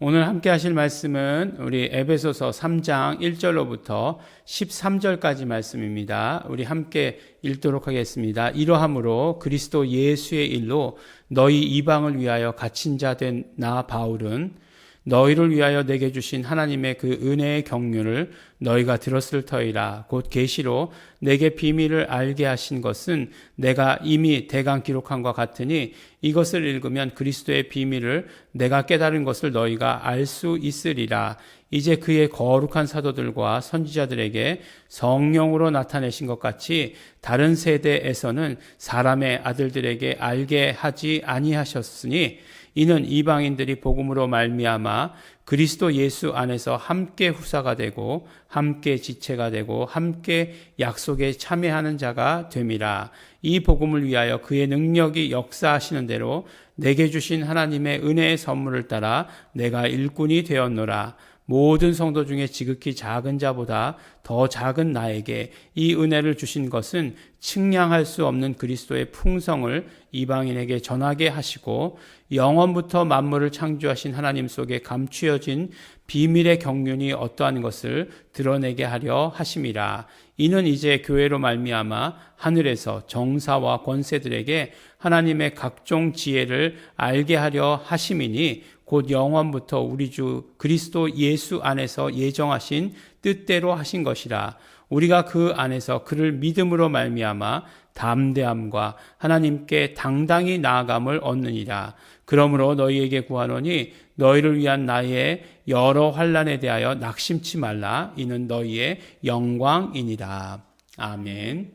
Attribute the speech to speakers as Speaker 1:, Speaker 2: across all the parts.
Speaker 1: 오늘 함께 하실 말씀은 우리 에베소서 3장 1절로부터 13절까지 말씀입니다. 우리 함께 읽도록 하겠습니다. 이러함으로 그리스도 예수의 일로 너희 이방을 위하여 갇힌 자 된 나 바울은 너희를 위하여 내게 주신 하나님의 그 은혜의 경륜을 너희가 들었을 터이라. 곧 계시로 내게 비밀을 알게 하신 것은 내가 이미 대강 기록한 것 같으니 이것을 읽으면 그리스도의 비밀을 내가 깨달은 것을 너희가 알 수 있으리라. 이제 그의 거룩한 사도들과 선지자들에게 성령으로 나타내신 것 같이 다른 세대에서는 사람의 아들들에게 알게 하지 아니하셨으니 이는 이방인들이 복음으로 말미암아 그리스도 예수 안에서 함께 후사가 되고 함께 지체가 되고 함께 약속에 참여하는 자가 됨이라. 이 복음을 위하여 그의 능력이 역사하시는 대로 내게 주신 하나님의 은혜의 선물을 따라 내가 일꾼이 되었노라. 모든 성도 중에 지극히 작은 자보다 더 작은 나에게 이 은혜를 주신 것은 측량할 수 없는 그리스도의 풍성을 이방인에게 전하게 하시고 영원부터 만물을 창조하신 하나님 속에 감추어진 비밀의 경륜이 어떠한 것을 드러내게 하려 하심이라. 이는 이제 교회로 말미암아 하늘에서 정사와 권세들에게 하나님의 각종 지혜를 알게 하려 하심이니 곧 영원부터 우리 주 그리스도 예수 안에서 예정하신 뜻대로 하신 것이라. 우리가 그 안에서 그를 믿음으로 말미암아 담대함과 하나님께 당당히 나아감을 얻느니라. 그러므로 너희에게 구하노니 너희를 위한 나의 여러 환난에 대하여 낙심치 말라. 이는 너희의 영광이니라. 아멘.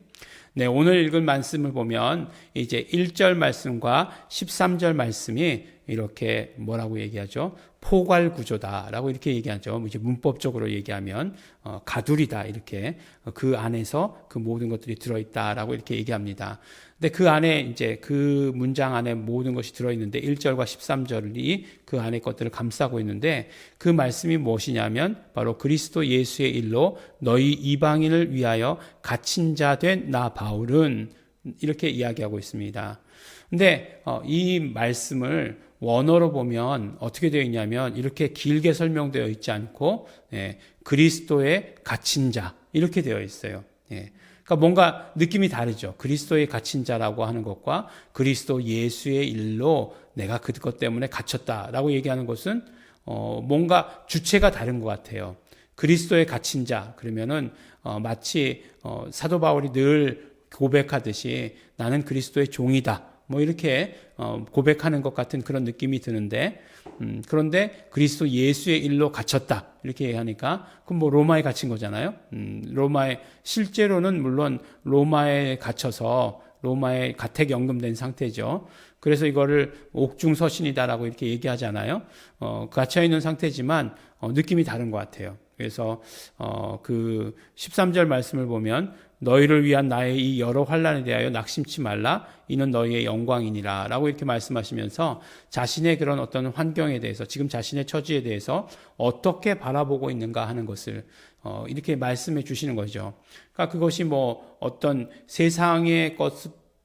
Speaker 1: 네, 오늘 읽은 말씀을 보면 이제 1절 말씀과 13절 말씀이 이렇게 뭐라고 얘기하죠? 포괄 구조다라고 이렇게 얘기하죠. 이제 문법적으로 얘기하면 가두리다, 이렇게 그 안에서 그 모든 것들이 들어있다라고 이렇게 얘기합니다. 근데 그 안에 이제 그 문장 안에 모든 것이 들어있는데 1절과 13절이 그 안에 것들을 감싸고 있는데 그 말씀이 무엇이냐면 바로 그리스도 예수의 일로 너희 이방인을 위하여 갇힌 자 된 나 바울은 이렇게 이야기하고 있습니다. 근데 이 말씀을 원어로 보면 어떻게 되어 있냐면 이렇게 길게 설명되어 있지 않고 그리스도의 갇힌 자 이렇게 되어 있어요. 그러니까 뭔가 느낌이 다르죠. 그리스도의 갇힌 자라고 하는 것과 그리스도 예수의 일로 내가 그것 때문에 갇혔다라고 얘기하는 것은 뭔가 주체가 다른 것 같아요. 그리스도의 갇힌 자 그러면은 마치 사도 바울이 늘 고백하듯이 나는 그리스도의 종이다. 뭐 이렇게 고백하는 것 같은 그런 느낌이 드는데 그런데 그리스도 예수의 일로 갇혔다 이렇게 얘기하니까 그럼 뭐 로마에 갇힌 거잖아요. 로마에 실제로는 물론 로마에 갇혀서 로마에 가택 연금된 상태죠. 그래서 이거를 옥중서신이다라고 이렇게 얘기하잖아요. 갇혀 있는 상태지만 느낌이 다른 것 같아요. 그래서 그 13절 말씀을 보면 너희를 위한 나의 이 여러 환난에 대하여 낙심치 말라. 이는 너희의 영광이니라. 라고 이렇게 말씀하시면서 자신의 그런 어떤 환경에 대해서 지금 자신의 처지에 대해서 어떻게 바라보고 있는가 하는 것을 이렇게 말씀해 주시는 거죠. 그러니까 그것이 뭐 어떤 세상의 것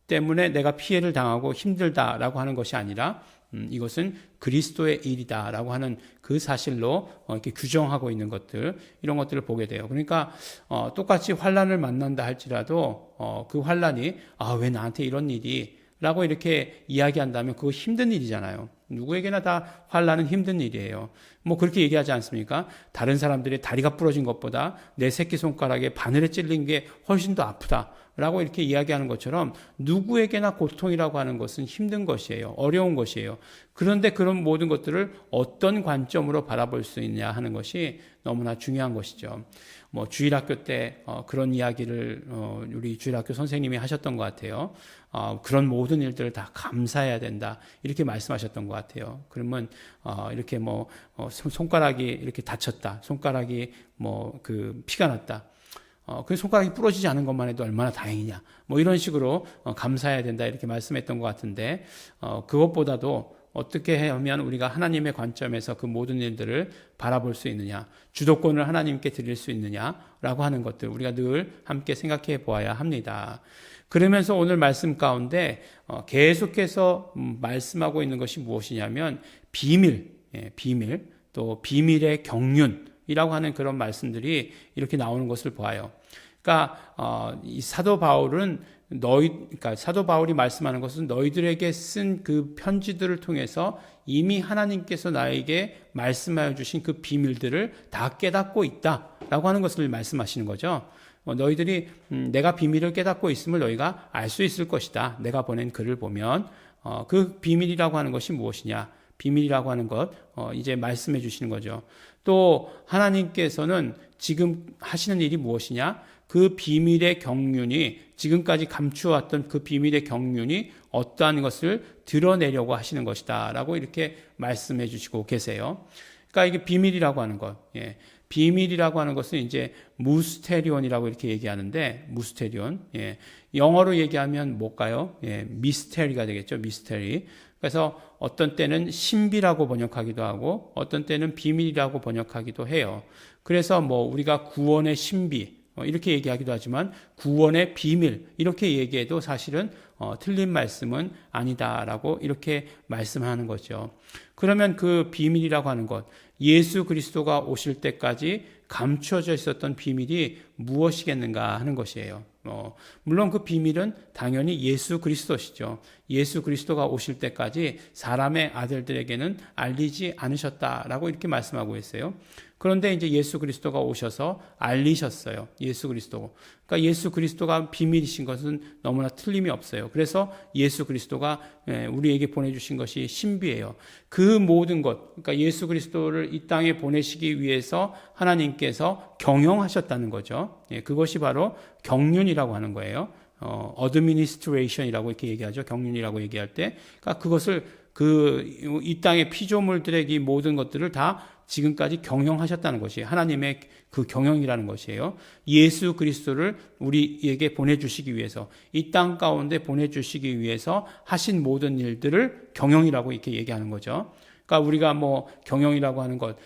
Speaker 1: 때문에 내가 피해를 당하고 힘들다라고 하는 것이 아니라 이것은 그리스도의 일이다라고 하는 그 사실로 이렇게 규정하고 있는 것들 이런 것들을 보게 돼요. 그러니까 똑같이 환난을 만난다 할지라도 그 환난이 왜 나한테 이런 일이 라고 이렇게 이야기한다면 그거 힘든 일이잖아요. 누구에게나 다 환난은 힘든 일이에요. 뭐 그렇게 얘기하지 않습니까? 다른 사람들의 다리가 부러진 것보다 내 새끼손가락에 바늘에 찔린 게 훨씬 더 아프다 라고 이렇게 이야기하는 것처럼 누구에게나 고통이라고 하는 것은 힘든 것이에요. 어려운 것이에요. 그런데 그런 모든 것들을 어떤 관점으로 바라볼 수 있냐 하는 것이 너무나 중요한 것이죠. 뭐 주일학교 때 그런 이야기를 우리 주일학교 선생님이 하셨던 것 같아요. 그런 모든 일들을 다 감사해야 된다 이렇게 말씀하셨던 것 같아요. 그러면 이렇게 뭐 손가락이 이렇게 다쳤다, 손가락이 뭐 그 피가 났다. 그 손가락이 부러지지 않은 것만 해도 얼마나 다행이냐. 뭐 이런 식으로 감사해야 된다 이렇게 말씀했던 것 같은데 그것보다도 어떻게 하면 우리가 하나님의 관점에서 그 모든 일들을 바라볼 수 있느냐, 주도권을 하나님께 드릴 수 있느냐라고 하는 것들 우리가 늘 함께 생각해 보아야 합니다. 그러면서 오늘 말씀 가운데 계속해서 말씀하고 있는 것이 무엇이냐면 비밀, 비밀. 또 비밀의 경륜이라고 하는 그런 말씀들이 이렇게 나오는 것을 보아요. 그러니까 이 사도 바울은 그러니까 사도 바울이 말씀하는 것은 너희들에게 쓴 그 편지들을 통해서 이미 하나님께서 나에게 말씀하여 주신 그 비밀들을 다 깨닫고 있다라고 하는 것을 말씀하시는 거죠. 너희들이 내가 비밀을 깨닫고 있음을 너희가 알 수 있을 것이다. 내가 보낸 글을 보면 그 비밀이라고 하는 것이 무엇이냐? 비밀이라고 하는 것 이제 말씀해 주시는 거죠. 또 하나님께서는 지금 하시는 일이 무엇이냐? 그 비밀의 경륜이 지금까지 감추어왔던 그 비밀의 경륜이 어떠한 것을 드러내려고 하시는 것이다 라고 이렇게 말씀해 주시고 계세요. 그러니까 이게 비밀이라고 하는 것, 비밀이라고 하는 것은 이제 무스테리온이라고 이렇게 얘기하는데, 무스테리온, 영어로 얘기하면 뭘까요? 미스테리가 되겠죠. 미스테리. 그래서 어떤 때는 신비라고 번역하기도 하고 어떤 때는 비밀이라고 번역하기도 해요. 그래서 우리가 구원의 신비 이렇게 얘기하기도 하지만 구원의 비밀 이렇게 얘기해도 사실은 틀린 말씀은 아니다라고 이렇게 말씀하는 거죠. 그러면 그 비밀이라고 하는 것, 예수 그리스도가 오실 때까지 감추어져 있었던 비밀이 무엇이겠는가 하는 것이에요. 물론 그 비밀은 당연히 예수 그리스도시죠. 예수 그리스도가 오실 때까지 사람의 아들들에게는 알리지 않으셨다라고 이렇게 말씀하고 있어요. 그런데 이제 예수 그리스도가 오셔서 알리셨어요. 예수 그리스도. 그러니까 예수 그리스도가 비밀이신 것은 너무나 틀림이 없어요. 그래서 예수 그리스도가 우리에게 보내주신 것이 신비예요. 그 모든 것, 그러니까 예수 그리스도를 이 땅에 보내시기 위해서 하나님께서 경영하셨다는 거죠. 그것이 바로 경륜이라고 하는 거예요. administration이라고 이렇게 얘기하죠. 경륜이라고 얘기할 때. 그러니까 그것을 이 땅의 피조물들에게 모든 것들을 다 지금까지 경영하셨다는 것이 하나님의 그 경영이라는 것이에요. 예수 그리스도를 우리에게 보내주시기 위해서, 이 땅 가운데 보내주시기 위해서 하신 모든 일들을 경영이라고 이렇게 얘기하는 거죠. 그러니까 우리가 경영이라고 하는 것,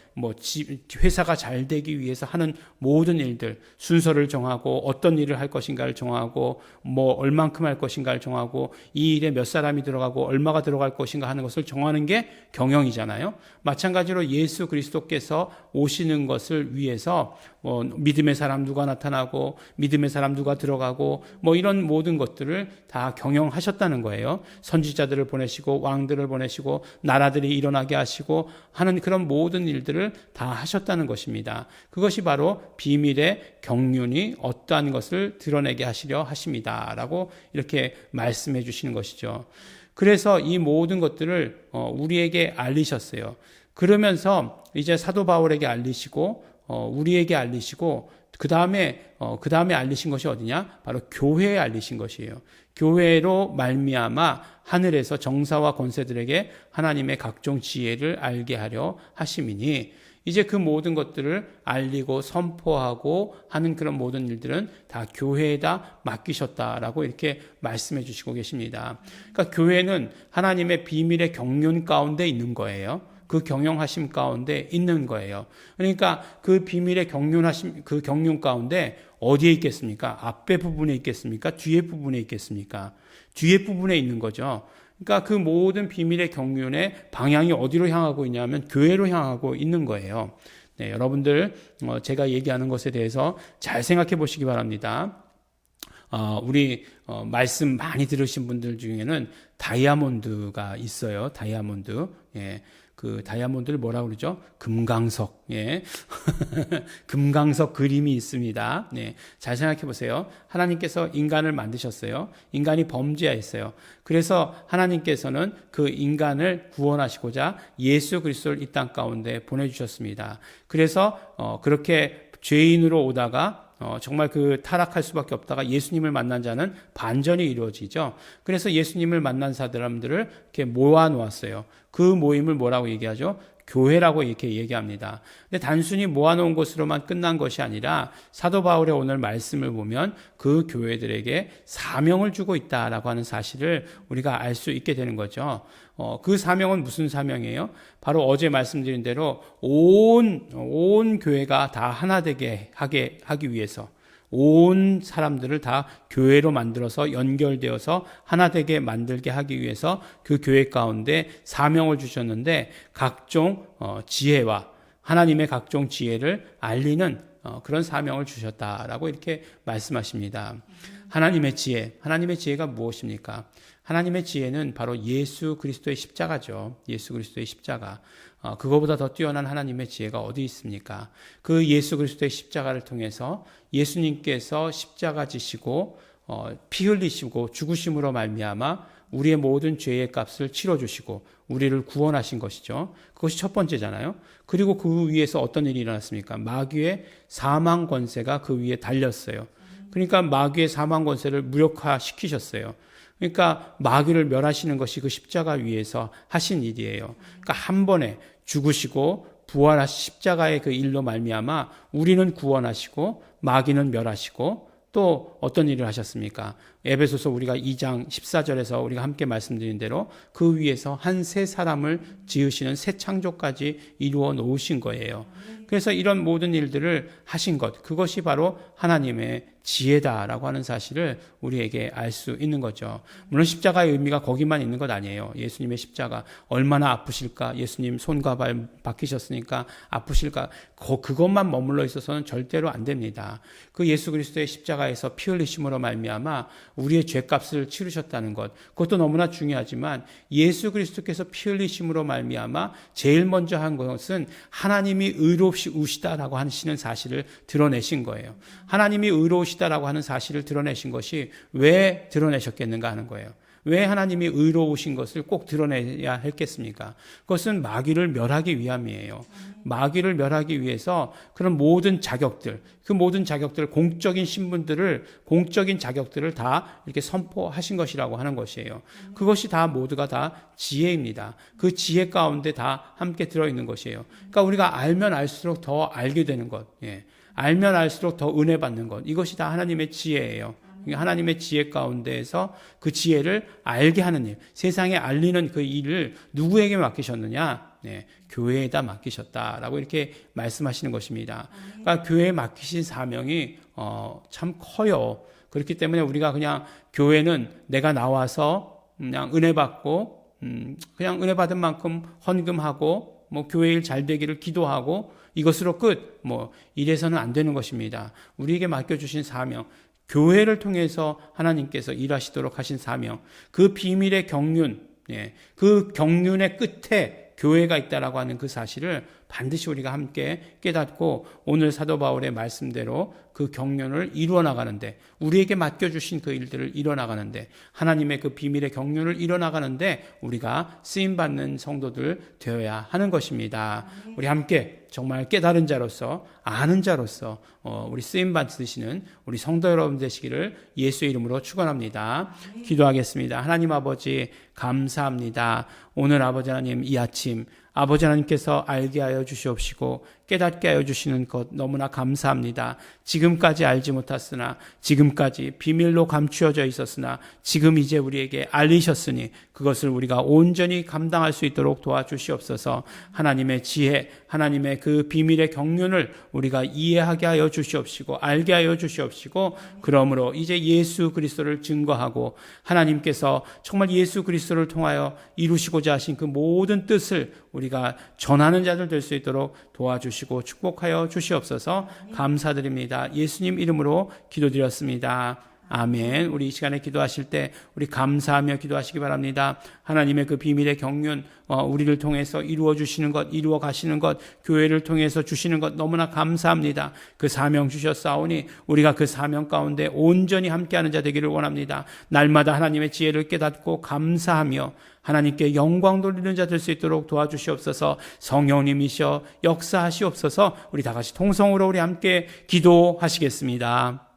Speaker 1: 회사가 잘 되기 위해서 하는 모든 일들, 순서를 정하고 어떤 일을 할 것인가를 정하고 얼만큼 할 것인가를 정하고 이 일에 몇 사람이 들어가고 얼마가 들어갈 것인가 하는 것을 정하는 게 경영이잖아요. 마찬가지로 예수 그리스도께서 오시는 것을 위해서 믿음의 사람 누가 나타나고 믿음의 사람 누가 들어가고 이런 모든 것들을 다 경영하셨다는 거예요. 선지자들을 보내시고 왕들을 보내시고 나라들이 일어나게 하시고 하는 그런 모든 일들을 다 하셨다는 것입니다. 그것이 바로 비밀의 경륜이 어떠한 것을 드러내게 하시려 하십니다. 라고 이렇게 말씀해 주시는 것이죠. 그래서 이 모든 것들을 우리에게 알리셨어요. 그러면서 이제 사도 바울에게 알리시고 우리에게 알리시고 그 다음에 알리신 것이 어디냐? 바로 교회에 알리신 것이에요. 교회로 말미암아 하늘에서 정사와 권세들에게 하나님의 각종 지혜를 알게 하려 하심이니, 이제 그 모든 것들을 알리고 선포하고 하는 그런 모든 일들은 다 교회에다 맡기셨다라고 이렇게 말씀해 주시고 계십니다. 그러니까 교회는 하나님의 비밀의 경륜 가운데 있는 거예요. 그 경영하심 가운데 있는 거예요. 그러니까 그 비밀의 경륜하심, 그 경륜 가운데 어디에 있겠습니까? 앞에 부분에 있겠습니까? 뒤에 부분에 있겠습니까? 뒤에 부분에 있는 거죠. 그러니까 그 모든 비밀의 경륜의 방향이 어디로 향하고 있냐면 교회로 향하고 있는 거예요. 네, 여러분들 제가 얘기하는 것에 대해서 잘 생각해 보시기 바랍니다. 우리 말씀 많이 들으신 분들 중에는 다이아몬드가 있어요. 다이아몬드. 그 다이아몬드를 뭐라고 그러죠? 금강석. 금강석 그림이 있습니다. 잘 생각해 보세요. 하나님께서 인간을 만드셨어요. 인간이 범죄했어요. 그래서 하나님께서는 그 인간을 구원하시고자 예수 그리스도를 이 땅 가운데 보내주셨습니다. 그래서 그렇게 죄인으로 오다가 정말 그 타락할 수밖에 없다가 예수님을 만난 자는 반전이 이루어지죠. 그래서 예수님을 만난 사람들을 이렇게 모아놓았어요. 그 모임을 뭐라고 얘기하죠? 교회라고 이렇게 얘기합니다. 근데 단순히 모아놓은 것으로만 끝난 것이 아니라 사도 바울의 오늘 말씀을 보면 그 교회들에게 사명을 주고 있다라고 하는 사실을 우리가 알 수 있게 되는 거죠. 그 사명은 무슨 사명이에요? 바로 어제 말씀드린 대로 온 교회가 다 하나 되게 하기 위해서, 온 사람들을 다 교회로 만들어서 연결되어서 하나 되게 만들게 하기 위해서 그 교회 가운데 사명을 주셨는데 각종 지혜와 하나님의 각종 지혜를 알리는 그런 사명을 주셨다라고 이렇게 말씀하십니다. 하나님의 지혜가 무엇입니까? 하나님의 지혜는 바로 예수 그리스도의 십자가죠. 예수 그리스도의 십자가. 그거보다 더 뛰어난 하나님의 지혜가 어디 있습니까? 그 예수 그리스도의 십자가를 통해서 예수님께서 십자가 지시고 피 흘리시고 죽으심으로 말미암아 우리의 모든 죄의 값을 치러주시고 우리를 구원하신 것이죠. 그것이 첫 번째잖아요. 그리고 그 위에서 어떤 일이 일어났습니까? 마귀의 사망 권세가 그 위에 달렸어요. 그러니까 마귀의 사망 권세를 무력화시키셨어요. 그러니까 마귀를 멸하시는 것이 그 십자가 위에서 하신 일이에요. 그러니까 한 번에 죽으시고 부활하신 십자가의 그 일로 말미암아 우리는 구원하시고 마귀는 멸하시고 또 어떤 일을 하셨습니까? 에베소서 우리가 2장 14절에서 우리가 함께 말씀드린 대로 그 위에서 한 새 사람을 지으시는 새 창조까지 이루어 놓으신 거예요. 그래서 이런 모든 일들을 하신 것, 그것이 바로 하나님의 지혜다라고 하는 사실을 우리에게 알 수 있는 거죠. 물론 십자가의 의미가 거기만 있는 것 아니에요. 예수님의 십자가 얼마나 아프실까? 예수님 손과 발 박히셨으니까 아프실까? 그것만 머물러 있어서는 절대로 안 됩니다. 그 예수 그리스도의 십자가에서 피 흘리심으로 말미암아 우리의 죄값을 치르셨다는 것, 그것도 너무나 중요하지만 예수 그리스도께서 피 흘리심으로 말미암아 제일 먼저 한 것은 하나님이 의로우시다라고 하시는 사실을 드러내신 거예요. 하나님이 의로우시다라고 하는 사실을 드러내신 것이 왜 드러내셨겠는가 하는 거예요. 왜 하나님이 의로우신 것을 꼭 드러내야 했겠습니까? 그것은 마귀를 멸하기 위함이에요. 마귀를 멸하기 위해서 그런 모든 자격들, 그 모든 자격들, 공적인 신분들을, 공적인 자격들을 다 이렇게 선포하신 것이라고 하는 것이에요. 그것이 다 모두가 다 지혜입니다. 그 지혜 가운데 다 함께 들어있는 것이에요. 그러니까 우리가 알면 알수록 더 알게 되는 것, 알면 알수록 더 은혜 받는 것, 이것이 다 하나님의 지혜예요. 하나님의 지혜 가운데에서 그 지혜를 알게 하는 일, 세상에 알리는 그 일을 누구에게 맡기셨느냐? 교회에다 맡기셨다라고 이렇게 말씀하시는 것입니다. 그러니까 교회에 맡기신 사명이 참 커요. 그렇기 때문에 우리가 그냥 교회는 내가 나와서 그냥 은혜 받고 그냥 은혜 받은 만큼 헌금하고 뭐 교회 일 잘 되기를 기도하고 이것으로 끝, 뭐 이래서는 안 되는 것입니다. 우리에게 맡겨주신 사명, 교회를 통해서 하나님께서 일하시도록 하신 사명, 그 비밀의 경륜, 그 경륜의 끝에 교회가 있다라고 하는 그 사실을 반드시 우리가 함께 깨닫고 오늘 사도 바울의 말씀대로 그 경륜을 이루어 나가는데, 우리에게 맡겨주신 그 일들을 이루어 나가는데, 하나님의 그 비밀의 경륜을 이루어 나가는데 우리가 쓰임받는 성도들 되어야 하는 것입니다. 우리 함께 정말 깨달은 자로서, 아는 자로서 우리 쓰임받으시는 우리 성도 여러분 되시기를 예수의 이름으로 축원합니다. 기도하겠습니다. 하나님 아버지 감사합니다. 오늘 아버지 하나님 이 아침 아버지 하나님께서 알게 하여 주시옵시고 깨닫게 하여 주시는 것 너무나 감사합니다. 지금까지 알지 못했으나, 지금까지 비밀로 감추어져 있었으나 지금 이제 우리에게 알리셨으니 그것을 우리가 온전히 감당할 수 있도록 도와주시옵소서. 하나님의 지혜, 하나님의 그 비밀의 경륜을 우리가 이해하게 하여 주시옵시고 알게 하여 주시옵시고, 그러므로 이제 예수 그리스도를 증거하고 하나님께서 정말 예수 그리스도를 통하여 이루시고자 하신 그 모든 뜻을 우리가 전하는 자들 될 수 있도록 도와주시고 축복하여 주시옵소서. 감사드립니다. 예수님 이름으로 기도드렸습니다. 아멘. 우리 이 시간에 기도하실 때 우리 감사하며 기도하시기 바랍니다. 하나님의 그 비밀의 경륜, 우리를 통해서 이루어 주시는 것, 이루어 가시는 것, 교회를 통해서 주시는 것 너무나 감사합니다. 그 사명 주셨사오니 우리가 그 사명 가운데 온전히 함께하는 자 되기를 원합니다. 날마다 하나님의 지혜를 깨닫고 감사하며 하나님께 영광 돌리는 자 될 수 있도록 도와주시옵소서. 성령님이셔 역사하시옵소서. 우리 다 같이 통성으로 우리 함께 기도하시겠습니다.